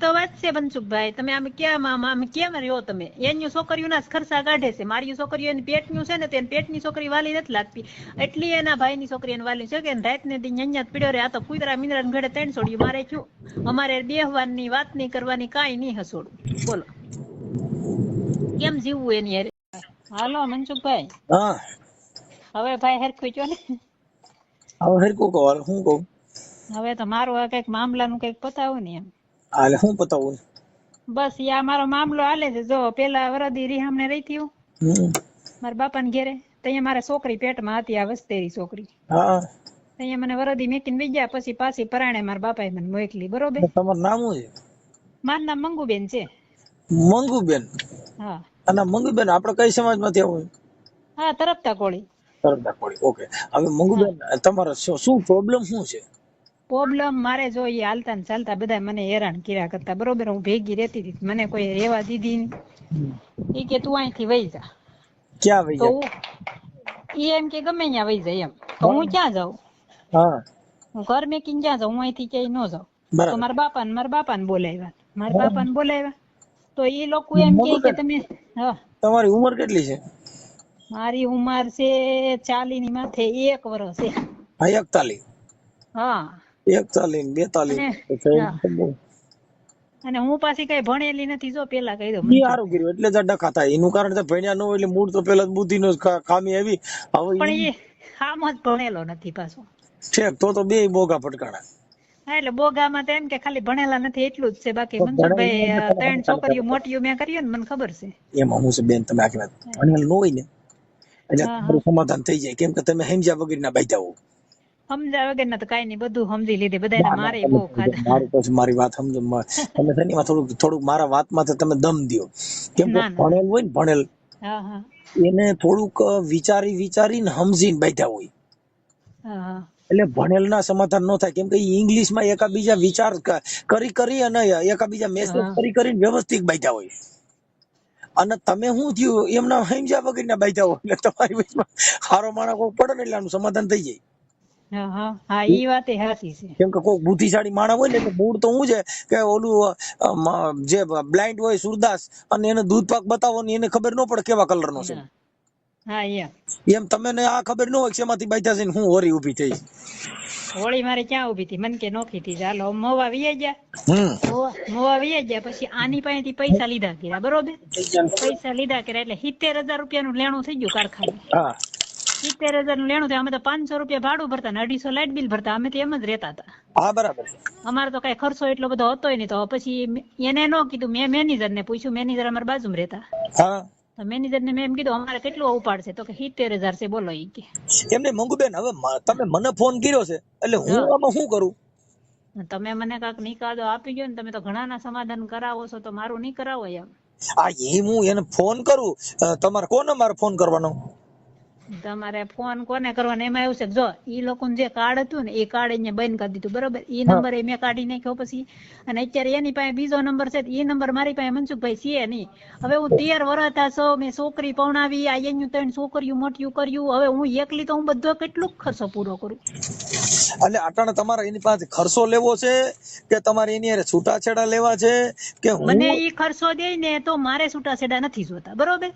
તો વાત છે મનસુખભાઈ, તમે આમ કેમ રહ્યો તમે? એની છોકરીઓના ખર્ચા કાઢે છે, મારી છોકરીઓ એની પેટનું છે ને તે પેટની છોકરી વાલી નથી લાગતી, એટલી એના ભાઈની છોકરી એને વાલી છે કે રાત ને દી અહીંયા પીડ્યો રે. આ તો કુતરા મીંદરા ઘડે 3 છોડ્યું, મારે શું? અમારે બેહવાની વાત નહીં કરવાની, કાંઈ નહીં હસોડું. બોલો કેમ જીવવું એની હારે? હાલો મનસુખભાઈ, હા હવે ભાઈ હરખું છો ને? હવે હરકું કહો, હાલ શું કહું? હવે તો મારું આ કઈક મામલાનું કઈક પતાવો ને એમ. હાલે શું પતાવું? બસ આ મારો મામલો હાલે છે. જો પેલા વરદી રીહામને રહી થયું મારા બાપાને ઘેરે, ત્યાં મારે છોકરી પેટમાં હતી, આ વસ્તેરી છોકરી. હા ત્યાં મને વરદી મેકીને વઈ ગયા, પછી પાછી પરાણે મારા બાપાએ મને મોકલી. બરોબર, તમારું નામ શું છે? મારું નામ મંગુબેન છે. મંગુબેન? હા. અને મંગુબેન આપણે કઈ સમાજમાંથી આવું? હા, તરફતા કોળી. તરફતા કોળી. ઓકે. હવે મંગુબેન તમારો શું પ્રોબ્લેમ શું છે? પ્રોબ્લેમ મારે જો એ હાલતા ને ચાલતા બધા મને હેરાન કર્યા કરતા. બરોબર, હું ભેગી રહેતી હતી, મને કોઈ રહેવા દીધી નહીં. એ કે તું અહીંથી વહી જા. ક્યાં વહી તો જાય? એમ કે ગમે ત્યાં વહી જાય એમ. તો હું ક્યાં જાઉં? હા, હું ઘર મેકીને ક્યાં જાઉં? હું અહીંથી ક્યાંય ન જાઉં. તો બરાબર. મારા બાપાને બોલાવ્યા. તો એ લોકો એમ કે તમે તમારી ઉંમર કેટલી છે? મારી ઉંમર છે 40 ની માથે 1 વર્ષ છે. હા, 41. હા, 41 42. અને હું પાછી કઈ ભણેલી નથી. જો પેલા કહી દઉં, ઈ સારું કર્યું, એટલે જ આ ડખા થાય. એનું કારણ તો ભણ્યા ન હોય એટલે મૂળ તો પેલા બુદ્ધિ નો ખામી આવી. હવે પણ એ આમ જ ભણેલો નથી પાછો. ઠેક તો બે બોગા ફટકાણા. હા, એટલે બોગામાં તો એમ કે ખાલી ભણેલા નથી એટલું જ છે. બાકી મનસુખભાઈ 3 છોકરીઓ મોટીઓ મેં કરી ને, મને ખબર છે. એમાં હું છે બેન, તમે આખી વાત ભણેલ ન હોય ને એટલે તમારું સમાધાન થઈ જાય, કેમ કે તમે સમજ્યા વગર ના બાંધ્યા હો. સમજા વગર ના તો કઈ નહીં, બધું સમજી લીધે. બધાને મારે બહુ ખાધા. મારું પછી મારી વાત સમજો તમે છે ને એમાં થોડુંક મારા વાતમાં તમે દમ દો, કેમ કે ભણેલ હોય ને ભણેલ એને થોડુંક વિચારીને સમજીને બાંધ્યા હોય. એટલે ભણેલ ના સમાધાન ન થાય, કેમ કે ઇંગ્લિશ માં એકાબીજા વિચાર કરી અને એકાબીજા મેસેજ કરીને વ્યવસ્થિત બાંધ્યા હોય. અને તમે શું થયું એમના સમજ્યા વગર ના બાંધ્યા હોય, એટલે તમારી વચમાં હારો માણસ કોઈ પડે ને એટલે આનું સમાધાન થઈ જાય. હા, ઈ વાત એ સાચી છે. કેમ કે કોઈ બુદ્ધિશાળી માણસ હોય ને એટલે મૂળ તો શું છે કે ઓલું જે બ્લાઇન્ડ હોય સુરદાસ, અને એને દૂધ પાક બતાવો ને એને ખબર ન પડે કેવા કલર નો છે. એમ તમને આ ખબર ન હોય કે એમાંથી બાંધ્યા છે ને હું હોરી ઉભી થઈ. હોળી મારે ક્યાં ઉભી હતી? મને કે નોખી હતી. ચાલો મોવા વી ગયા. પછી આની પાસેથી પૈસા લીધા કર્યા. બરોબર, પૈસા લીધા કર્યા એટલે 70,000 રૂપિયાનું લેણું થઈ ગયું કારખાને. 70,000 નું લેણું થયું. અમે તો 500 રૂપિયા ભાડું ભરતા ને 250 લાઇટ બિલ ભરતા. અમે તો એમ જ રહેતા હતા. હા, બરાબર. અમારે તો કઈ ખર્ચો એટલો બધો હતો નહીં. તો પછી એને ન કીધું, મેં મેનેજર ને પૂછ્યું. મેનેજર અમારા બાજુમાં રહેતા. તો મેનેજર ને મેં એમ કીધું, અમારે કેટલું ઉપાડશે? તો કે 70,000 છે. બોલો. ઈ કે એમને મંગુબેન, હવે તમે મને ફોન કર્યો છે એટલે હું આમાં શું કરું? તમે મને કાંક નિકાદો આપી ગયો ને, તમે તો ઘણા ના સમાધાન કરાવો છો, તો મારું નહીં કરાવો એમ? હું એને ફોન કરું, તમારે કોને મારે ફોન કરવાનો? તમારે ફોન કોને કરવાનો? એમાં એવું છે, જો ઈ લોકોનું જે કાર્ડ હતું ને, એ કાર્ડ અહીંયા બંધ કરી દીધું. બરોબર, ઈ નંબર મેં કાઢી નાખ્યો પછી. અને અત્યારે એની પાસે બીજો નંબર છે. એ નંબર મારી પાસે મનસુખભાઈ છે નહીં. હવે હું 13 વર્ષ છો, મેં છોકરી પૌણાવી, આ એનું 3 છોકરીઓ મોટિયું કર્યું. હવે હું એકલી તો હું બધો કેટલું ખર્ચો પૂરો કરું? એટલે અટાણે તમારે એની પાસે ખર્ચો લેવો છે કે તમારે એની હારે છૂટાછેડા લેવા છે કે? મને ઈ ખર્ચો દે ને તો મારે છૂટાછેડા નથી જોતા. બરોબર,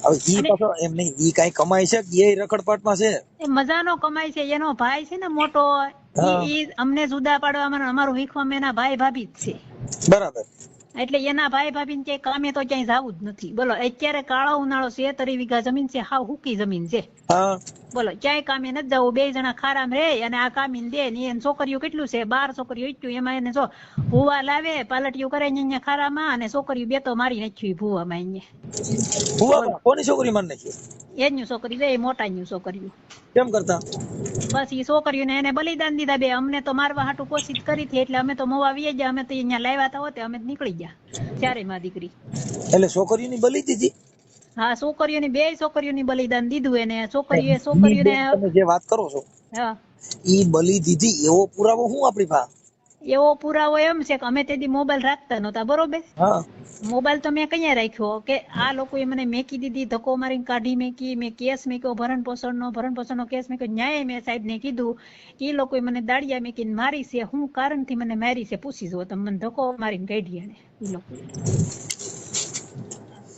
હવે ઈ પાછો એમ નહીં, ઈ કઈ કમાય છે કે એ રખડપાટમાં છે? એ મજાનો કમાય છે. એનો ભાઈ છે ને મોટો, ઈ અમને જુદા પાડવામાં અમારું વીખવામાં એના ભાઈ ભાભી જ છે. બરાબર. એટલે એના ભાઈ ભાભી ને ક્યાંય કામે તો ક્યાંય જવું જ નથી. બોલો, અત્યારે કાળો ઉનાળો છે, 30 વીઘા જમીન છે, હાવ હુકી જમીન છે. બોલો, ક્યાંય કામે નથી જવું. 2 જણા ખારામ રે અને આ કામીને દે ને. એને છોકરીઓ કેટલું છે? 12 છોકરીઓ એટલું. એમાં એને જો ભૂવા લાવે, પાલટીઓ કરે અહીંયા ખારામાં, અને છોકરીઓ 2 તો મારી નાખ્યું ભૂવામાં. અહીંયા કોની છોકરી મારી નાખી? એની છોકરી બે મોટાની છોકરીઓ. કેમ કરતા? બસ એ છોકરીઓને એને બલિદાન દીધા. બે અમને તો મારવા હાટું કોશિશ કરી હતી, એટલે અમે તો મોવા વી ગયા. અમે તો અહીંયા લાવ્યા હતા હોતે અમે નીકળી ગયા. ચારે માં દીકરી. એટલે છોકરીઓની બલી દીધી? હા, છોકરીઓની 2 છોકરીઓની બલિદાન દીધું. એને છોકરીઓને તમે જે વાત કરો છો, ઈ બલી દીધી એવો પુરાવો હું આપણી પાસે? એવો પુરાવો એમ છે કે અમે તેથી મોબાઈલ રાખતા નહોતા, બરોબર? હા મોબાઈલ તો મેં કયા રાખ્યો કે આ લોકોએ મને મેકી દીધી, ધક્કો મારીને કાઢી મેકી, મેં કેસ મેક્યો ભરણ પોષણનો કેસ મેક્યો, ન્યાય મેં સાહેબને કીધું કે એ લોકોએ મને દાડિયા મેકીને મારી છે, હું કારણથી મને મારી છે પૂછી જુઓ તમે, મને ધક્કો મારીને કાઢી એને એ લોકોએ.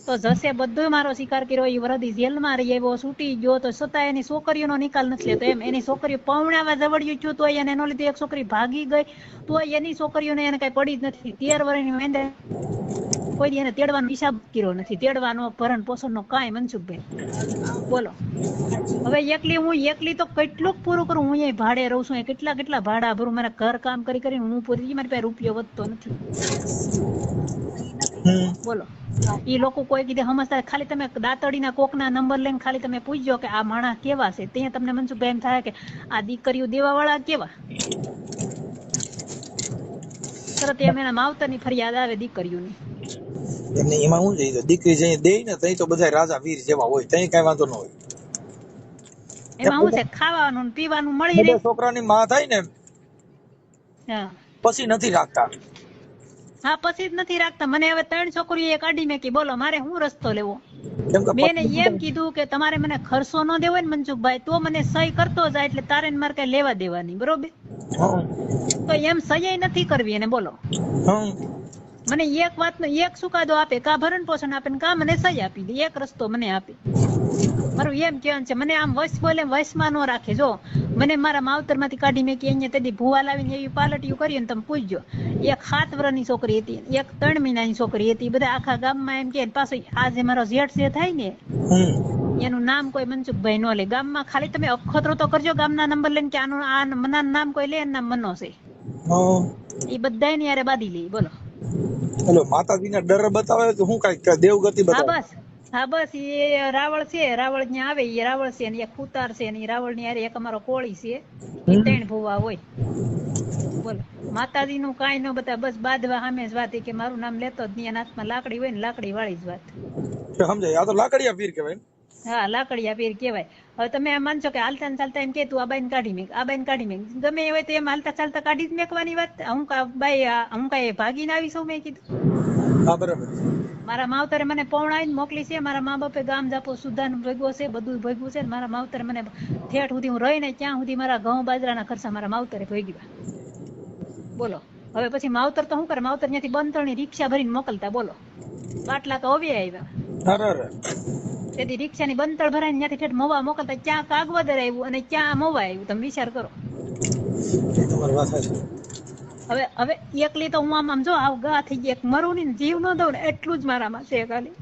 તો જશે બધો મારો શિકાર કર્યો, એ વરદી જેલમાં રહી આવ્યો, છૂટી ગયો, તો છતાં એની છોકરીઓનો નિકાલ નથી લેતો. એમ એની છોકરીઓ પૌણામાં જવડ્યું થયું તો એને એનો લીધે એક છોકરી ભાગી ગઈ તો એની છોકરીઓને એને કઈ પડી જ નથી. 13 વર્ષની મેંદે કોઈ એને તેડવાનો હિસાબ કર્યો નથી, તેડવાનો ભરણ પોષણનો કાંઈ. મનસુખભાઈ બોલો, હવે હું એકલી તો કેટલુંક પૂરું કરું. હું અહીંયા ભાડે રહું છું, કેટલા ભાડા ભરું, મારા ઘર કામ કરી કરીને હું પૂરી, મારી પાસે રૂપિયો વધતો નથી. બોલો, એ લોકો કોઈ કીધે સમજતા, ખાલી તમે દાતડીના કોકના નંબર લઈને ખાલી તમે પૂછજો કે આ માણસ કેવા છે, ત્યાં તમને મનસુખભાઈ એમ થાય કે આ દીકરીઓ દેવાવાળા કેવા. તરત એમ એના માવતરની ફરિયાદ આવે દીકરીઓની. એમને એમાં શું છે, દીકરી જઈ દે ને તઈ તો બધા રાજા વીર જેવા હોય, તઈ કઈ વાંધો ન હોય. એમાં શું છે, ખાવાનું પીવાનું મળી રહે. છોકરાની માં થાય ને હા પછી નથી રાખતા. હા પછી જ નથી રાખતા. મને હવે 3 છોકરીઓ કાઢી મેકી, બોલો મારે શું રસ્તો લેવો? મેં એમ કીધું કે તમારે મને ખર્ચો ન દેવો ને મનસુખભાઈ, તો મને સહી કરતો જાય, એટલે તારે મારે કઈ લેવા દેવાની, બરોબર? તો એમ સહી નથી કરવી એને, બોલો. મને એક વાતનો એક ચુકાદો આપે, કા ભરણ પોષણ આપે ને કા મને સહી આપી દે, એક રસ્તો મને આપે. મારું એમ કહેવાનું છે, મને આમ વશ બોલે વશમાં ન રાખે. જો મને મારા માવતર માંથી કાઢી મેકી, અહીંયા તેથી ભૂવા લાવીને એવી પાલટીયું કરી ને તમે પૂછજો. એક 7 વર્ષની છોકરી હતી, એક 3 મહિનાની છોકરી હતી. બધા આખા ગામમાં એમ કે પાછો આ જે મારો જેઠ જે થાય ને એનું નામ કોઈ મનસુખભાઈ નો લે. ગામમાં ખાલી તમે અખતરો તો કરજો ગામના નંબર લઈને કે આનું આ મનાનું નામ કોઈ લે, નામ મનો છે, એ બધા ની યારે બાંધી લે. બોલો, હેલો માતાજીના ડર બતાવે તો હું કઈ દેવગતિ બતાવે. હા બસ એ રાવળ છે, રાવળ ત્યાં આવે, એ રાવળ છે ને એક કુતાર છે ને, રાવળ ની યારે એક અમારો કોળી છે, એ 3 ભૂવા હોય. બોલો, માતાજી નું કાંઈ ન બતા, બસ બાંધવા સામે જ વાત કે મારું નામ લેતો જ નહીં, એના હાથમાં લાકડી હોય ને લાકડી વાળી જ વાત. સમજાય, આ તો લાકડીયા પીર કહેવાય. હા લાકડીયા પીર કહેવાય. હવે તમે એમ માનશો કે હાલતા ને ચાલતા એમ કે તું આ બાઈને કાઢી મેક, આ બાઈને કાઢી મેક, ગમે એ હોય તો એમ હાલતા ચાલતા કાઢી જ મેકવાની વાત. હું કઈ ભાગીને આવી છું? મેં કીધું હા બરાબર. મારા માવતરે મને પૌણાઈને મોકલી છે, મારા મા બાપે ગામ જાપો સુધાન ભેગો છે, બધું ભેગું છે. મારા માવતરે મને ઠેઠ સુધી હું રહીને ત્યાં સુધી મારા ઘઉં બાજરાના ખર્ચા મારા માવતરે ભેગવા. બોલો, હવે પછી માવતર તો શું કરે, માવતર ત્યાંથી બંતળની રિક્ષા ભરીને મોકલતા. બોલો, બાટલા તો હવે આવ્યા, તેથી રિક્ષાની બંતળ ભરાઈને ત્યાંથી ઠેઠ મોવા મોકલતા. ક્યાં કાગવદર આવ્યું અને ક્યાં મોવા આવ્યું, તમે વિચાર કરો. હવે એકલી તો હું આમ જો આવ ગા થઈ ગઈ, મરું ને જીવ ન દઉં ને એટલું જ મારામાં છે. ખાલી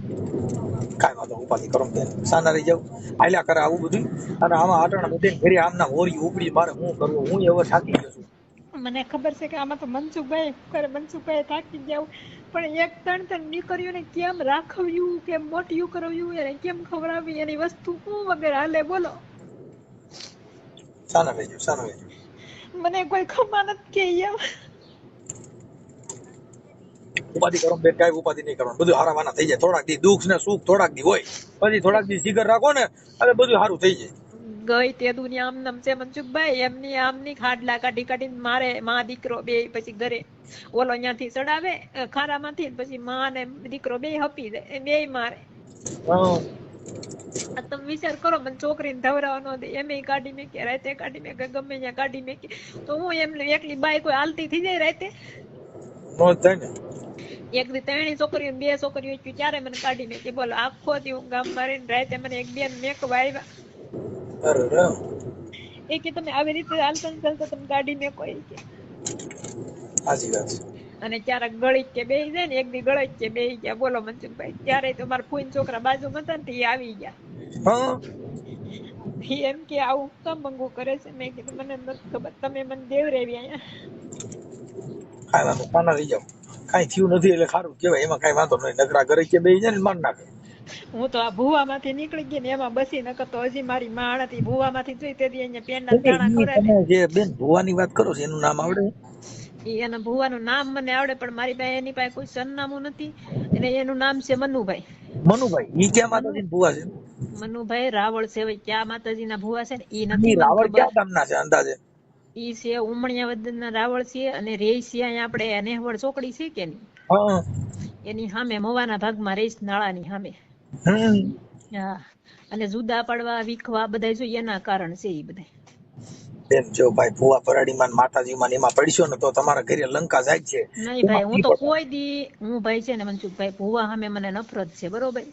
કાઈ વાંધો ઉપાધિ કરો બેન, સાના રહી જાવ, આયલા કરે આવું બધું. અને આમાં આટણા બધે ઘરે આમના હોરી ઉપડી, મારે શું કરવું? હું એવો થાકી ગયો છું. મને ખબર છે કે આમાં તો મનસુખભાઈ કરે, મનસુખભાઈ થાકી જાવ, પણ એક 3 દીકરીઓને કેમ રાખવ્યું, કેમ મોટિયું કરવ્યું, એને કેમ ખવડાવી, એની વસ્તુ શું વગર હાલે? બોલો, સાના રહી જાવ, સાના રહી જાવ. મને કોઈ ખબર નથી કે ઉપાધિ કરો બેન, કઈ ઉપાધિ નહીં કરવાનું, બધું હારાવાના થઈ જાય. થોડાક દી દુઃખ ને સુખ થોડાક દી હોય, પછી થોડાક દી જીગર રાખો ને એટલે બધું સારું થઈ જાય. ગઈ તે દુનિયા આમ નમ છે મનસુખભાઈ, એમની આમની ખાડલા કાઢી કાઢીને મારે માં દીકરો બે પછી ઘરે ઓલો અહીંયાથી ચડાવે ખારામાંથી, પછી માં ને દીકરો બે હપી જાય, બે મારે. તમે વિચાર કરો, મને છોકરીને ધવરાવા ન દે, એમ કાઢી મેકી, રાતે કાઢી મેકે, ગમે ત્યાં કાઢી મેકી, તો હું એમ એકલી બાઈ કોઈ હાલતી થઈ જાય રાતે? એક દી 3 છોકરીઓ 2 છોકરીઓ ત્યારે મને કાઢી મેકી. બોલો, આખો દી હું ગામ મારીને રાતે મને એક બેન મેકવા આવ્યા, એ કે તમે આવી રીતે હાલતા ચાલતા તમે ગાડી મેકો, એ કે સાચી વાત છે. અને ક્યારેક ગળી કે બેહી જાય ને, એક દી ગળી કે બેહી ગયા. બોલો મનસુખભાઈ, ત્યારે તો મારા ફૂઈન છોકરા બાજુમાં હતા ને એ આવી ગયા, એમ કે આવું કામ મંગુ કરે છે. મેં કીધું મને નથી ખબર, તમે મને દેવરેવી અહીંયા. કઈ થયું નથી એટલે સારું કેવાય, એમાં કઈ વાંધો નહીં. નકરા ઘરે કે બેહી જાય ને માર નાખે. હું તો આ ભૂવા માંથી નીકળી ગઈ ને એમાં બસી નકર તો હજી મારી માં હતી ભૂવા માંથી જોઈ તેથી અહીંયા પેંડા તાણા કરે. તમે જે બેન ભૂવાની વાત કરો છો એનું નામ આવડે? એના ભૂવાનું નામ મને આવડે, પણ મારી પાસે એની પાસે કોઈ સરનામું નથી, અને એનું નામ છે મનુભાઈ. મનુભાઈ ઈ ક્યાં માતાજીના ભૂવા છે? મનુભાઈ રાવળ છે, ક્યાં માતાજીના ભૂવા છે ને ઈ નથી રાવળ ક્યાં ગામના છે અંદાજે? ઈ છે ઉમણિયા રાવળ છે અને રેસ છે અહીંયા આપણે નેહવળ ચોકડી છે કે નહીં, હા એની સામે મવાના ભાગમાં રેસ નાળાની સામે. હમ હા, અને જુદા પડવા વીખવા બધા જોઈએ એના કારણ છે ઈ બધા. બેન જો ભાઈ ભુવા પરાડીમાં ને માતાજીમાં ને એમાં પડશો ને તો તમારા ઘરે લંકા જાય છે. નહીં ભાઈ, એમાં હું નહીં તો પડતા. કોઈ દી હું ભાઈ છે ને મનસુખભાઈ ભુવા સામે મને નફરત છે બરોબર,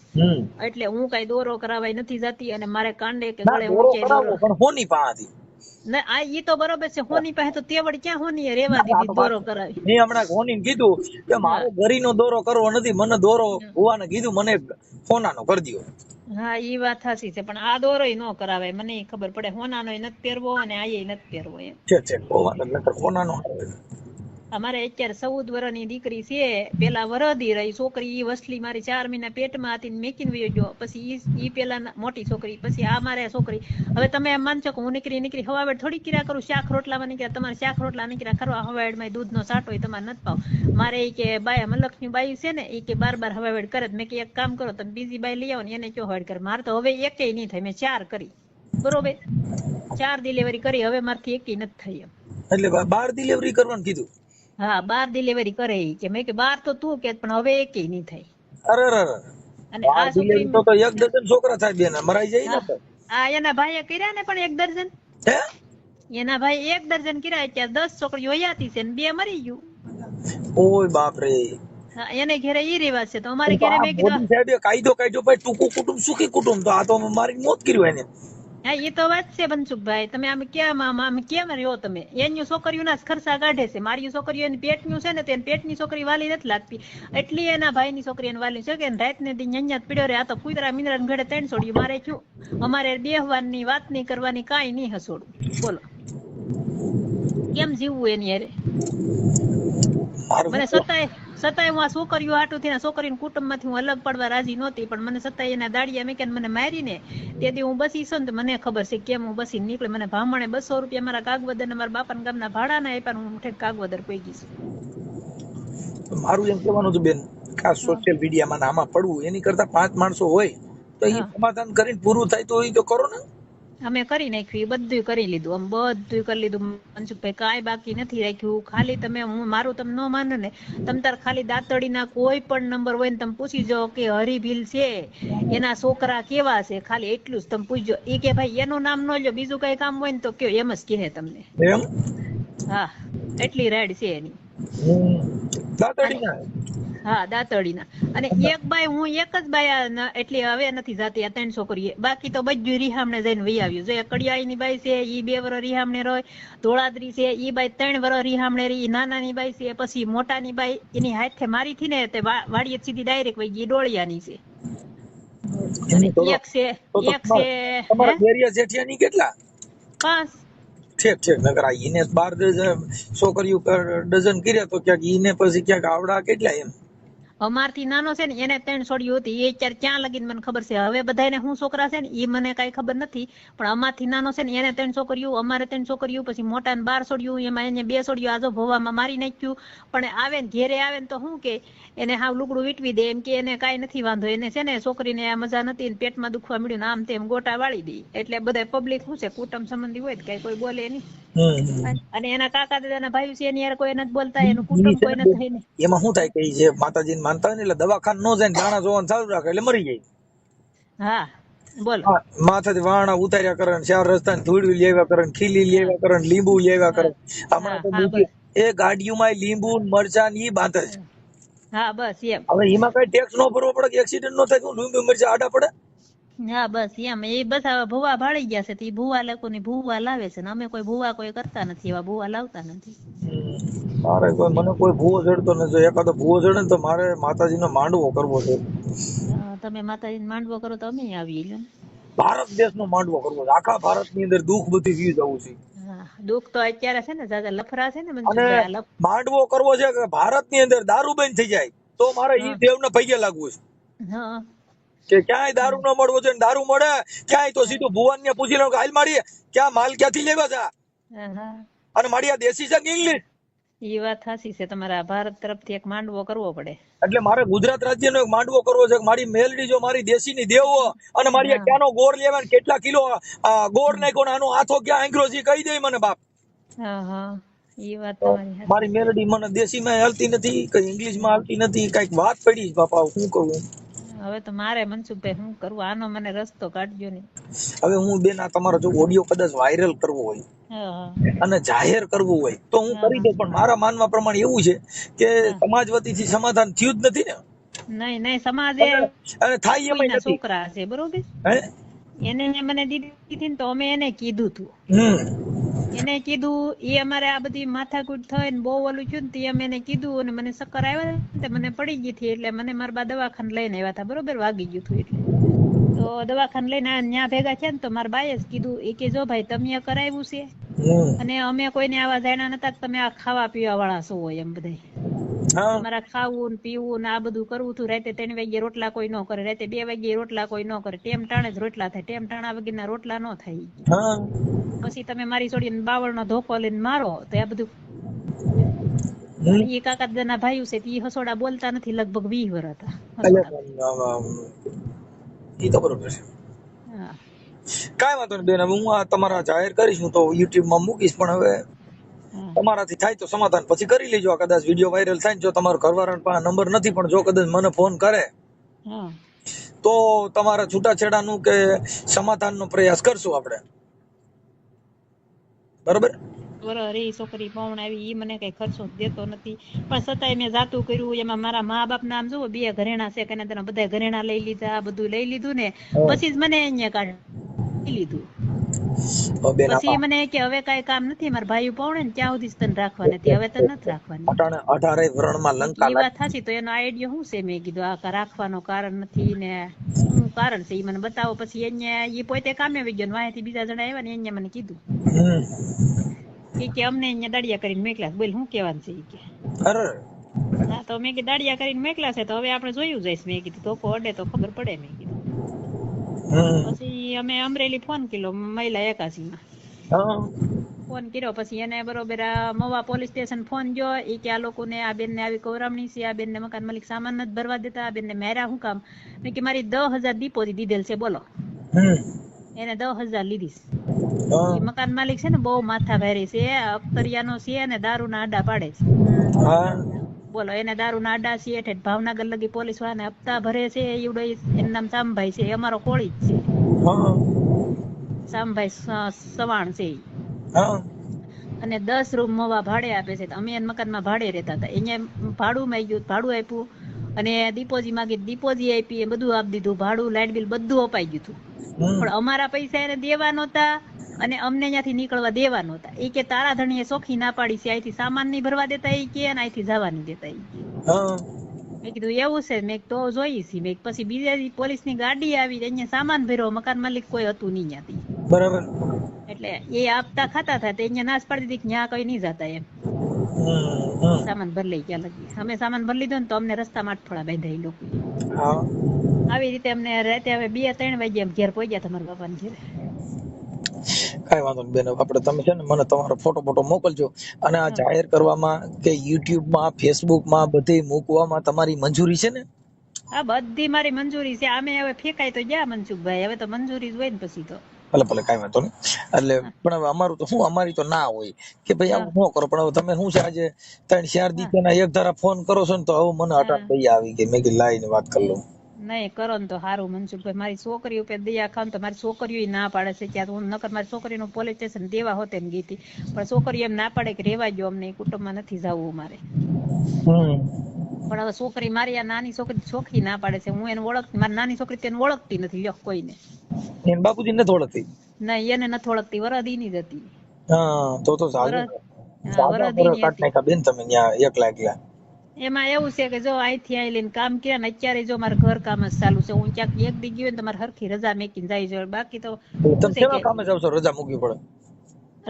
એટલે હું કઈ દોરો કરાવાય નથી જાતી અને મારે કાંડે કે ના ગળે દોરો ઊંચે કરાવો પણ હોની પાસેથી. ના આ ઈ તો બરોબર છે, હોની પાસે તો તેવડ ક્યાં હોની રેવા દીધી દોરો કરાવી. મેં હમણાં હોનીને કીધું કે મારે ગરીનો દોરો કરવો નથી, મને દોરો ભુવાને કીધું મને સોનાનો કરી દ્યો. હા ઈ વાત સાચી છે, પણ આ દોરોય નો કરાવાય, મને ઈ ખબર પડે હોનાનોય નથી પહેરવો અને આયેય નથી પહેરવો એમ. છે ભુવાનો નકર સોનાનો. અમારે અત્યારે 14 વર્ષની દીકરી છે, પેલા વરદી રહી છોકરી, ઈ વસલી મારી 4 મહિના પેટમાં હતી ને મેકીને વયો ગયો, પછી ઈ પેલા મોટી છોકરી, પછી આ મારે છોકરી. હવે તમે એમ માનશો કે હું નીકળી હવાવેડ થોડી કર્યા કરું, શાક રોટલામાં નીકળ્યા, તમારે શાક રોટલા નીકળ્યા ખરવા હવાવેડમાં દૂધનો સાટો તમારે નથી પાવ. મારે ઈ કે બાય મલક્ષની બાઈ છે ને ઈ કે બાર હવાવેડ કરે, મેં કે એક કામ કરો તમે બીજી બાઈ લઈ આવો ને એને કયો હવાવેડ કરે. મારે તો હવે એકેય નહીં થાય, મેં 4 કરી બરોબર, 4 ડિલિવરી કરી, હવે મારથી એકેય નથી થઈ એમ. એટલે 12 ડિલિવરી કરવાનું કીધું. હા 12 ડિલિવરી કરે ઈ કે, મેં કે 12 તો તું કે પણ હવે એકેય નહીં થાય. અરે અરે અને આ છોકરી તો 1 ડઝન છોકરા થાય બેન, મરાઈ જાય ને. આ એના ભાઈએ કર્યા ને પણ 1 દર્જન, હે એના ભાઈ 1 દર્જન કર્યા, ત્યાં 10 છોકરીઓ હયાતી છે ને 2 મરી ગયું. ઓય બાપ રે. હા એને ઘરે ઈ રિવાજ છે, તો અમારે ઘરે મેં કીધું મોદી સાહેબે કાયદો કાઢ્યો ભાઈ, ટૂંકું કુટુંબ સુખી કુટુંબ, તો આ તો મારી મોત કર્યું એને. હા એ તો વાત છે બનસુખભાઈ, તમે આમ કેમ રહ્યો તમે, એની છોકરીઓના જ ખર્ચા કાઢે છે, મારી છોકરીઓ એની પેટનું છે ને તેને પેટની છોકરી વાલી નથી લાગતી, એટલી એના ભાઈની છોકરી એને વાલી છે કે રાતને દી ન્યાત પીડ્યો રે. આ તો કુતરા મીંદરા ઘડે 3 છોડ્યું, મારે શું અમારે બેહવાની વાત નહીં કરવાની, કાંઈ નહીં હસોડું, બોલો કેમ જીવવું એની હારે. મને સતાય હું આ છોકરીઓ હાટું થી છોકરીના કુટુંબમાંથી હું અલગ પડવા રાજી નહોતી, પણ મને સતાય એના દાડિયા મેં મને મારી ને તેથી હું બસી છું ને મને ખબર છે કેમ હું બસી નીકળે. મને ભામણે 200 રૂપિયા મારા કાગવદર ને મારા બાપાના ગામના ભાડાના આપ્યા, હું ઠેક કાગવદર પઈ ગઈ છું. મારું એમ કહેવાનું હતું બેન, આ સોશિયલ મીડિયામાં આમાં પડવું એની કરતા 5 માણસો હોય તો એ સમાધાન કરીને પૂરું થાય તો એ તો કરો ને. અમે કરી નાખ્યું, બધું કરી લીધું, આમ બધું કરી લીધું મનસુખભાઈ, કાંઈ બાકી નથી રાખ્યું. ખાલી તમે હું મારું તમે ન માનો ને, તમે તાર ખાલી દાતડીના કોઈ પણ નંબર હોય ને તમે પૂછી જાઓ કે હરિભીલ છે એના છોકરા કેવા છે, ખાલી એટલું જ તમે પૂછજો. એ કે ભાઈ એનું નામ ન લો, બીજું કઈ કામ હોય ને તો કયો, એમ જ કહે તમને. એમ હા એટલી રાઈડ છે એની. હા દાતડીના. અને એક બાઈ હું એક જ બાઈ એટલી હવે નથી જાતી, આ 3 છોકરીએ, બાકી તો બધું રીહામણે જઈને વહી આવ્યું. જો કડિયાળીની બાઈ છે ઈ 2 વર્ષ રીહામણે રહી, ધોળાદરી છે ઈ બાઈ 3 વર્ષ રીહામણે રહી, નાનાની બાઈ છે, પછી મોટાની બાઈ એની હાથે મારી થી ને તે વાડીએ સીધી ડાયરેક્ટ વહી ગઈ, ડોળિયાની છે. એક છે તમારા બેરિયા જેઠિયાની કેટલા? 5. ઠીક નકર આ ઈને 12 છોકરીઓ ડઝન કર્યા તો ક્યાંક ઈને પછી ક્યાંક આવડા કેટલા એમ. અમારથી નાનો છે ને એને 3 છોડ્યું હતી, એ અત્યારે ક્યાં લગીને મને ખબર છે, હવે બધાને શું છોકરા છે ને એ મને કઈ ખબર નથી, પણ અમારથી નાનો છે ને એને 3 છોકરીઓ, અમારે 3 છોકરીઓ, પછી મોટાને 12 છોડ્યું, એમાં એને 2 છોડ્યું આજો ભોવામાં મારી નાખ્યું. પણ આવે ને ઘેરે આવે ને તો શું કે એને હાવ લુગડું વીટવી દે, એમ કે એને કાંઈ નથી વાંધો, એને છે ને છોકરીને આ મજા નથી ને પેટમાં દુખવા મળ્યું ને આમ તેમ ગોટા વાળી દે. એટલે બધા પબ્લિક શું છે કુટુંબ સંબંધી હોય કઈ કોઈ બોલે નહીં, અને એના કાકા દાદાના ભાઈ છે એની યાર કોઈ નથી બોલતા, એનું કુટુંબ કોઈ નથી. એમાં શું થાય કે જે માતાજીને માનતા હોય ને એટલે દવાખાને નો જાય, દાણા જોવાનું ચાલુ રાખે એટલે મરી જાય. હા બોલો. માથાથી વાણા ઉતાર્યા કરે, 4 રસ્તા ધૂળ લેવા કરે, ખીલી લેવા કરે, લીંબુ લેવા કરે. હમણાં તો એ ગાડીઓમાં લીંબુ મરચાં ઈ બાંધે છે. હા બસ એમ. હવે એમાં કઈ ટેક્સ નો ભરવો પડે કે એક્સિડન્ટ નો થાય, લીંબુ મરચાં આડા પડે. હા બસ એમ. એ બધા ભૂવા ભાળી ગયા છે, એ ભૂવા લોકોની ભૂવા લાવે છે ને અમે કોઈ ભૂવા કોઈ કરતા નથી, એવા ભૂવા લાવતા નથી. મારે કોઈ મને કોઈ ભૂવો જડતો નથી, એકાદો ભૂવો જડે ને તો મારે માતાજીનો માંડવો કરવો છે. તમે માતાજીનો માંડવો કરો તો અમે આવીએ લ્યો. ભારત દેશનો માંડવો કરવો છે, આખા ભારતની અંદર દુઃખ બધી વી જવું છે. દુઃખ તો અત્યારે છે ને દાદા લફરા છે ને, અને માંડવો કરવો છે કે ભારતની અંદર દારૂ બંધ થઈ જાય તો મારે ઈ દેવને પૈગે લાગવું છે. કે ક્યાંય દારૂ ન મળવો છે, દારૂ મળે ક્યાંય તો સીધું ભુવન ને પૂછી લો કે હાલ મારી ક્યાં માલ ક્યાંથી લેવા છે, અને મારી આ દેશી છે કે ઇંગ્લિશ. એ વાત સાચી છે, તમારા ભારત તરફથી એક માંડવો કરવો પડે. એટલે મારે ગુજરાત રાજ્યનો એક માંડવો કરવો છે, મારી મેલડી જો મારી દેશીની દેવો, અને મારી ક્યાંનો ગોળ લેવા કેટલા કિલો ગોળ નાખ્યો, આનો હાથો ક્યાં આંગ્રોજી કહી દે મને બાપ. હા હા એ વાત તો તમારી સાચી મારી છે. મેલડી મને દેશીમાં હાલતી નથી, કઈ ઇંગ્લિશમાં હાલતી નથી, કઈક વાત પડી છે બાપા, શું કરું. હવે તો મારે મનસુખભાઈ શું કરવું, આનો મને રસ્તો કાઢજો ને. હવે હું બેન આ તમારો જો ઓડિયો કદાચ વાયરલ કરવો હોય હા અને જાહેર કરવું હોય તો હું હા કરી હા દઉં, પણ મારા માનવા પ્રમાણે એવું છે કે હા સમાજ વતીથી સમાધાન થયું જ નથી ને. નહીં નહીં સમાજે અને અને થાય એમાંય કોઈના નથી. છોકરા છે બરોબર, હે એને મને દીધી હતી ને તો અમે એને કીધું તું, એને કીધું એ અમારે આ બધી માથાકૂટ થઈ ને બહુ ઓલું થયું ને તે અમે એને કીધું, અને મને ચક્કર આવ્યા ને મને પડી ગઈ હતી, એટલે મને મારા બા દવાખાને લઈને આવ્યા હતા બરોબર, વાગી ગયું હતું એટલે. તો દવાખાને લઈને ત્યાં ભેગા થયા ને તો મારા બાએ જ કીધું, એ કે જો ભાઈ તમે કરાવ્યું છે અને અમે કોઈને આવા જાણ્યા નતા, તમે આ ખાવા પીવા વાળા છો એમ બધા, તમારા ખાવું ને પીવું ને આ બધું કરવું હતું, રાતે 3 વાગે રોટલા કોઈ ન કરે, રાતે 2 વાગે રોટલા કોઈ ન કરે, ટેમ ટાણે જ રોટલા થાય, ટેમ ટાણા વગરના રોટલા ન થાય. પછી તમે મારી છોડીને બાવળનો ધોકો લઈને મારો તો આ બધું. અને એ કાકાના ભાઈઓ છે એ હસોડા બોલતા નથી, લગભગ 20 વર્ષ હતા હસોડા બોલતા. એ તો બરોબર છે. હા કાંઈ વાંધો નહીં બેન, હવે હું આ તમારા જાહેર કરીશ, હું તો YouTube માં મૂકીશ, પણ હવે હા તમારાથી થાય તો સમાધાન પછી કરી લેજો. કદાચ વિડીયો વાયરલ થાય ને જો તમારો ઘરવાળાનો પાસે નંબર નથી, પણ જો કદાચ મને ફોન કરે હા તો તમારા છૂટાછેડાનું કે સમાધાનનો પ્રયાસ કરશું આપણે, બરોબર. બરોબર. એ છોકરી પૌણ આવી, ઈ મને કઈ ખર્ચો દેતો નથી, પણ છતાંય મેં જાતું કર્યું. એમાં મારા મા બાપ નામ જુઓ, 2 ઘરેણા છે, કે તેના બધા ઘરેણા લઈ લીધા, આ બધું લઈ લીધું ને પછી જ મને અહીંયા કાઢી લીધું. બેન પછી આપા મને કે હવે કઈ કામ નથી, મારા ભાઈ પૌણે ને ત્યાં સુધી તને રાખવા નથી, હવે તને નથી રાખવાની. 18 વ્રણમાં મેં લંકા એ વાત લાગી. સાચી, તો એનો આઈડિયા શું છે? મેં કીધું આ રાખવાનો કારણ નથી ને શું કારણ છે એ મને બતાવો. પછી એને એ પોતે કામે આવી ગયો, વાંહેથી બીજા જણા આવ્યા ને એને મને કીધું કે અમને અહીંયા દાડિયા કરીને મેકલા, બોલ શું કહેવાનું છે એ કે. અરે હા તો મેં કીધું દાડિયા કરીને મેકલા છે તો હવે આપણે જોયું જઈશ. મેં કીધું ધોકો અડે તો ખબર પડે. મેં કીધું પછી અમે અમરેલી ફોન કર્યો મહિલા 81માં ફોન કર્યો. પછી એને બરોબર મવા પોલીસ સ્ટેશન ફોન ગયો. એ કે આ લોકોને આ બેન ને આવી કવરામણી છે, આ બેન ને મકાન માલિક સામાન નથી ભરવા દેતા, આ બેન ને માર્યા શું કામ. મેં કે મારી 10,000 ડિપોઝિટ દીધેલ છે, બોલો. એને 10,000 લીધી. એ મકાન માલિક છે ને બહુ માથા ભારી છે, અખ્તરિયાનો છે અને દારૂના આડા પાડે છે. બોલો, એને દારૂના આડા છે, ઠેઠ ભાવનગર લગી પોલીસ વાળાને હપ્તા ભરે છે. એવડો એનું નામ સામભાઈ છે, અમારો કોળી જ છે. સામભાઈ સવાણ છે. અને 10 રૂમ મવા ભાડે આપે છે. અમે એને મકાનમાં ભાડે રહેતા હતા. અહીંયા ભાડું માંગ્યું, ભાડું આપ્યું, અને ડિપોઝિટ માંગી, ડિપોઝિટ આપી, બધું આપી દીધું, ભાડું લાઇટ બિલ બધું અપાઈ ગયું હતું. પણ અમારા પૈસા એને દેવા નહોતા અને અમને ત્યાંથી નીકળવા દેવા નહોતા. એ કે તારા ધણીએ ચોખ્ખી ના પાડી છે, અહીંથી સામાન નહીં ભરવા દેતા, એ કે અહીંથી જવા નહીં દેતા. એ કે મેં કીધું એવું છે. મેં તો જોઈ છે. મેં પછી બીજા પોલીસની ગાડી આવી, અહીંયા સામાન ભર્યો, મકાન માલિક કોઈ હતું નહીં ત્યાંથી. બરાબર. એટલે એ આપતા ખાતા હતા, તે અહીંયા નાશ પાડી દીધી, ત્યાં કઈ નહીં જતા એમ. સામાન ભરી લઈ ક્યાં લગી. અમે સામાન ભરી લીધો ને તો અમને રસ્તામાં અઠવાડા બાંધ્યા એ લોકો. આવી રીતે અમને રાતે હવે 2-3 વાગે એમ ઘેર પહોંચ્યા તમારા બાપાને ઘેર. કઈ વાંધો નહીં બેન, આપણે તમે છે ને મને તમારો ફોટો મોકલજો. અને આ જાહેર કરવામાં કે YouTube માં, Facebook માં બધે મૂકવામાં તમારી મંજૂરી છે ને? હા, બધી મારી મંજૂરી છે. આમે હવે ફેંકાય તો ગયા મનસુખભાઈ, હવે તો મંજૂરી જ હોય ને પછી તો. ભલે કઈ વાંધો નહીં. એટલે પણ હવે અમારું તો શું, અમારી તો ના હોય કે ભાઈ આવું ન કરો. પણ હવે તમે શું છે, આજે 3-4 દિવસના એક ધારા ફોન કરો છો ને તો હવે મને અટાણ દયા આવી ગઈ. મેં કીધું લાઈને વાત કરી લઉં. નહીં કરો ને તો સારું મનસુખભાઈ. મારી છોકરી ઉપર દયા ખાવ તો મારી છોકરીઓ ના પાડે છે. ત્યાં હું નકર મારી છોકરીનું પોલીસ સ્ટેશન દેવા હોતે ને ગઈ હતી, પણ છોકરીઓ એમ ના પાડે કે રેવા ગયો, અમને કુટુંબમાં નથી જવું અમારે. પણ હવે છોકરી મારી આ નાની છોકરી ચોખ્ખી ના પાડે છે. હું એને ઓળખતી, મારી નાની છોકરી તેને ઓળખતી નથી લ્યો કોઈને. એને બાપુજી નથી ઓળખતી? નહીં, એને નથી ઓળખતી. વરદીની જ હતી. તો સારું. વરદીની હતી. બેન તમે ત્યાં એકલા એમાં એવું છે કે જો અહીંથી અહીં લઈને કામ કર્યા ને અત્યારે જો મારે ઘર કામ જ ચાલુ છે. હું ક્યાંક એક દી ગયું ને તમારે હરખી રજા મેકીને જાય છે. બાકી તો કામે જાવ છો, રજા મૂકવી પડે?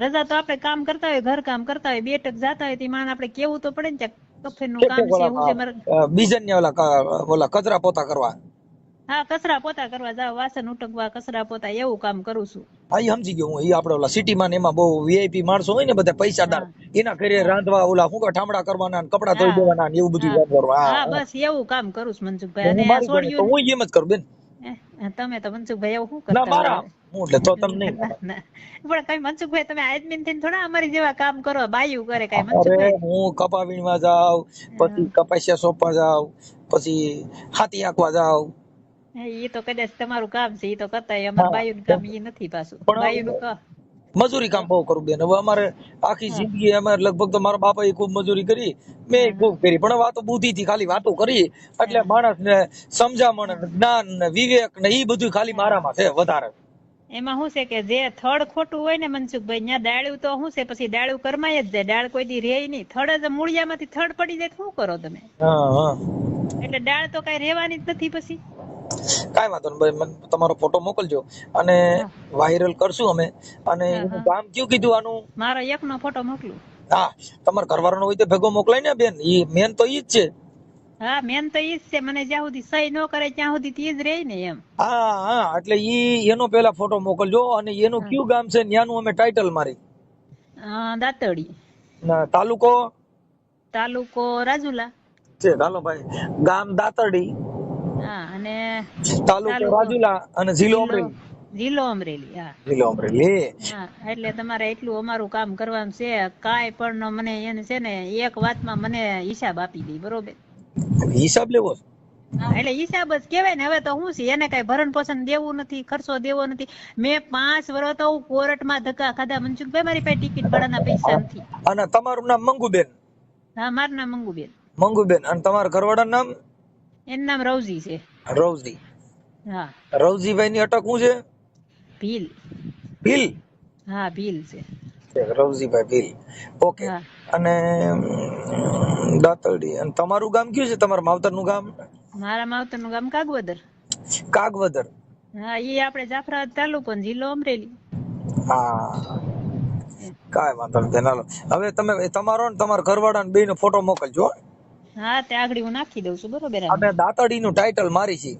રજા તો આપણે કામ કરતા હોય, ઘર કામ કરતા હોય, 2 ટક જાતા હોય, તે માન આપણે કેવું તો પડે ને કફેરનું કામ છે. હું છે મારે બીજાને ઓલા કચરા પોતા કરવા. હા, કચરા પોતા કરવા જાવ, વાસણ ઉટકવા, કચરા પોતા, એવું કામ કરું છું. હા, એ સમજી ગયો હું. એ આપણે ઓલા સિટીમાં એમાં બહુ VIP માણસો હોય ને, બધા પૈસાદાર, એના ઘરે રાંધવા, ઓલા શું ઠામડા કરવાના, કપડા ધોઈ દેવાના, એવું બધું કામ કરવા. હા, બસ એવું કામ કરું છું મનસુખભાઈ. અને હું એમ જ કરું બેન. તમે તો મનસુખભાઈ એવું શું ના કરતા મારા હોય? હું એટલે તો તમને નહીં ના, ના. પણ કઈ મનસુખભાઈ તમે એડમિન થઈને થોડા અમારી જેવા કામ કરો, બાયું કરે કઈ અરે મનસુખભાઈ? હું કપા વીણવા જાઉં, પછી કપાસિયા સોંપવા જાઉં, પછી હાથી આંકવા જાઉં. એ તો કદાચ તમારું કામ છે, એ તો કરતા હોય. અમારું બાયું નું કામ એ નથી પાછું. બાયું નું કામ મજૂરી કામ બહુ કરું બેન. હવે અમારે આખી જિંદગી અમારે લગભગ તો મારા બાપાએ ખૂબ મજૂરી કરી, મેં ખૂબ કરી, પણ હવે આ તો બુદ્ધિ થી ખાલી વાતો કરી એટલે માણસ ને સમજામણ, જ્ઞાન ને વિવેક ને ઈ બધું ખાલી મારામાં છે વધારે. એમાં શું છે કે જે થડ ખોટું હોય ને મનસુખભાઈ, ત્યાં ડાળું તો શું છે, પછી ડાળું કરમાય જ જાય, ડાળ કોઈ દી રે નહીં. થડ જ મૂળિયામાંથી થડ પડી જાય શું કરો તમે? એટલે ડાળ તો કઈ રહેવાની જ નથી પછી. કાંઈ વાંધો નહીં, મને તમારો ફોટો મોકલજો અને વાયરલ કરશું અમે. અને એનું કામ કયું કીધું આનું? મારો એકનો ફોટો મોકલું. હા, તમારો ઘરવાળાનો હોય તો ભેગો મોકલાય ને બેન, ઈ મેન તો ઈ જ છે. હા, મેન તો ઈ જ છે. મને જ્યાં સુધી સહી ન કરે ત્યાં સુધી તી જ રહે ને એમ. હા, એટલે ઈ એનો પેલા ફોટો મોકલજો. અને એનું કયું ગામ છે ન્યાનું અમે ટાઇટલ મારી. દાતડી. તાલુકો? તાલુકો રાજુલા છે. હાલો ભાઈ, ગામ દાતરડી, હા, અને તાલુકો રાજુલા, અને જિલ્લો અમરેલી. જિલ્લો અમરેલી. હા, જિલ્લો અમરેલી. હા, એટલે તમારે એટલું અમારું કામ કરવાનું છે. કાંઈ પણ મને એને છે ને એક વાતમાં મને હિસાબ આપી દે, બરોબર? હિસાબ લેવો? એટલે હિસાબ જ કેવાય ને. હવે તો હું છે, એને કઈ ભરણ પોષણ દેવું નથી, ખર્ચો દેવો નથી. મેં 5 વર્ષ તો કોર્ટમાં ધક્કા ખાધા મનસુખભાઈ, મારી પાસે ટિકિટ ભાડાના પૈસા નથી. અને તમારું નામ મંગુબેન? હા, મારું નામ મંગુબેન. મંગુબેન. અને તમારા ઘરવાળાનું નામ? એનું નામ રવજી છે. રવજી. હા. રવજીભાઈ ની અટક શું છે? ભીલ. ભીલ? હા, ભીલ છે. રવજીભાઈ ભીલ. ઓકે. અને દાતરડી. અને તમારું ગામ કયું છે? તમારા માવતરનું ગામ? મારા માવતરનું ગામ કાગવદર. કાગવદર. હા, ઈ આપણે જાફરાબાદ તાલુકો, જિલ્લો અમરેલી. હા, કાંઈ વાંધો નથી. હાલો, હવે તમે તમારો ને તમારા ઘરવાળા બેયનો ફોટો મોકલજો. હા, તે આગળ હું નાખી દઉં છું, બરોબર? અમે દાતરડીનું ટાઇટલ મારી છે.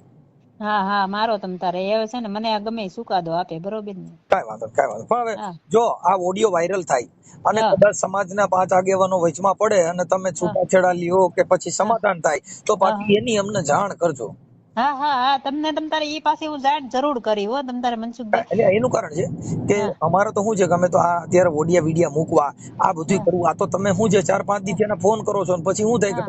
હા, હા, મારો તમ તારે એ છે ને, મને આ ગમે ચુકાદો આપે, બરોબર ને? કાંઈ વાંધો. પણ હવે જો આ ઓડિયો વાયરલ થાય અને કદાચ સમાજના 5 આગેવાનો વચમાં પડે અને તમે છૂટાછેડા લ્યો કે પછી સમાધાન થાય, તો પાછી એની અમને જાણ કરજો. હા, હા, હા, તમને તમ તારે ઈ પાસે હું જાણ જરૂર કરી હો તમ તારે મનસુખભાઈ. એટલે એનું કારણ છે કે અમારે તો શું છે કે અમે તો આ અત્યારે ઓડિયા વિડિયા મૂકવા આ બધું કરવું, આ તો તમે શું છે 4-5 દી થયા ફોન કરો છો, પછી શું થાય કે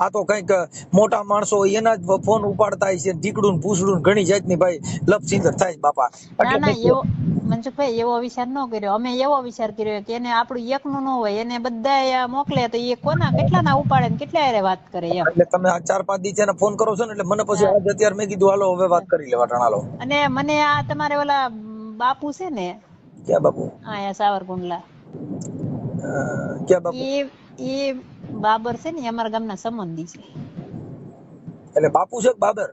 આ તો કઈક મોટા માણસો એના જ ફોન ઉપાડતા હોય છે, ઢીકડું પૂછડું ઘણી જાતની ભાઈ લપસિંદર થાય બાપા. ના, એવો મનસુખભાઈ એવો વિચાર ન કર્યો. અમે એવો વિચાર કર્યો કે એને આપણું એકનું ન હોય, એને બધા મોકલે તો એ કોના કેટલા ના ઉપાડે ને કેટલા યારે વાત કરે એમ. એટલે તમે આ 4-5 દી થયા ફોન કરો છો ને, એટલે મને પછી આજ અત્યારે મેં કીધું હાલો હવે વાત કરી લેવા ટાણાલો. અને મને આ તમારે ઓલા બાપુ છે ને, ક્યાં બાપુ? આયા સાવરકુંડલા. ક્યાં બાપુ? એ બાબર છે ને, અમારા ગામના સંબંધી છે. એટલે બાપુ છે બાબર?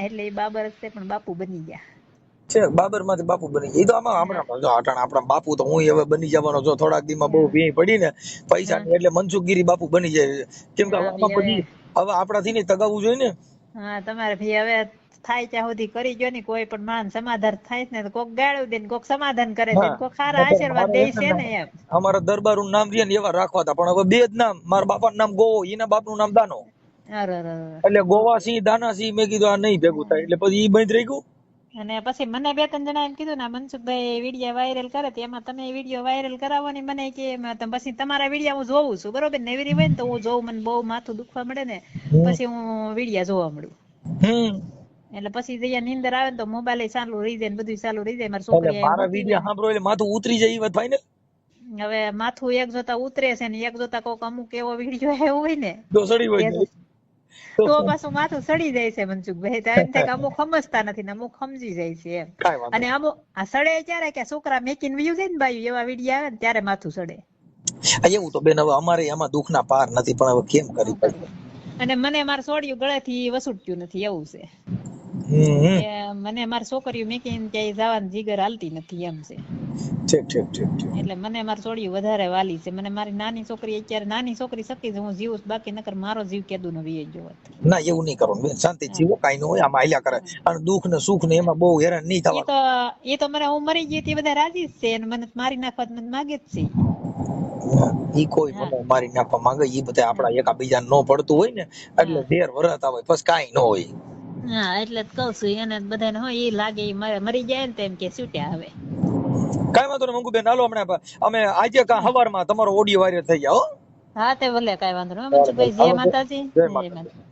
એટલે એ બાબર છે પણ બાપુ બની ગયા છે. બાબર માંથી બાપુ બની ગયા. એ તો આમાં આપણા બાપુ તો હું હવે બની જવાનો છો. થોડાક દીમાં બહુ ભી પડી ને પૈસા ની, એટલે મનસુખગીરી બાપુ બની જાય. કેમ કે હવે આપણાથી નહીં તગાવવું જોઈએ ને. હા, તમારે ભાઈ હવે થાય ત્યાં સુધી કરી ગયો ને. કોઈ પણ માન સમાધાન થાય ને, કોક ગાળું દે ને કોક સમાધાન કરે છે, કોક સારા આશીર્વાદ દે છે ને એમ. અમારા દરબારનું નામ રહ્યા ને એવા રાખવા હતા, પણ હવે 2 જ નામ. મારા બાપાનું નામ ગોવો, એના બાપનું નામ દાનો. એટલે ગોવાસિંહ દાનાસિંહ મેં કીધું આ નહીં ભેગું થાય, એટલે પછી ઈ બંધ રહી ગયું. અને પછી મને 2-3 જણા એમ કીધું ને, મનસુખભાઈ વિડીયો વાયરલ કરે તો એમાં તમે વિડીયો વાયરલ કરાવો ને. મને કે પછી તમારા વિડીયો હું જોઉં છું, બરોબર? નેવરી હોય ને તો હું જોઉં, મને બહુ માથું દુખવા મળે ને પછી હું વિડીયો જોવા મળું. એટલે પછી જયા નીંદર આવે ને તો મોબાઈલ ચાલુ રહી જાય ને બધું ચાલુ રહી જાય. મારી છોકરી મારા વિડીયો સાંભળો એટલે માથું ઉતરી જાય એ વાત ફાઇનલ. હવે માથું એક જોતા ઉતરે છે ને એક જોતા કોક અમુક એવો વિડીયો આવ્યો હોય ને તો પાછું માથું સડી જાય છે મનસુખભાઈ. તો એમ થાય કે અમુક સમજતા નથી ને અમુક સમજી જાય છે એમ. અને અમુક આ સડે ત્યારે કે છોકરા મેકીને વયું જાય ને બાયું, એવા વિડીયો આવે ને ત્યારે માથું સડે. એવું તો બેન હવે અમારે એમાં દુઃખના પાર નથી, પણ હવે કેમ કરી. અને મને મારા છોડ્યું ગળેથી વસૂટતું નથી એવું છે. મને મારી છોકરીઓ મેકીને ક્યાંય જવાની જીગર હાલતી નથી એમ છે. એટલે મને મારી છોડ્યું વધારે વાલી છે. મને મારી નાની છોકરી અત્યારે નાની છોકરી શકી છે, હું જીવું બાકી નકર મારો જીવ કેદું નો વીએ ગયો. ના, એવું નહીં કરવાનું બેન, શાંતિ જીવો, કાઈ ન હોય. આમાં હાલ્યા કરે અને દુઃખ ને સુખ ને એમાં બહુ હેરાન નહીં થવાનું. એ તો મને હું મરી ગઈ તે બધા રાજી જ છે, અને મને મારી નાખવા મને માગે જ છે. ઈ કોઈ મને મારી નાખવા માંગે, ઈ બધા આપડા એકાબીજા નો પડતું હોય ને એટલે ઢેર વરત આવે પછી કાઈ ન હોય. હા એટલે જ કઉ છું એને બધાને હો ઈ લાગે ઈ મરી જાય ને તો એમ કે છૂટ્યા આવે. કાંઈ વાંધો નહીં મંગુબેન, હાલો હમણાં અમે આજે સવારમાં તમારો ઓડિયો વાયરલ થઈ ગયા હો. હા તે ભલે કાંઈ વાંધો નહીં. મનસુખભાઈ, જય માતાજી. જય જય માતાજી. માતાજી.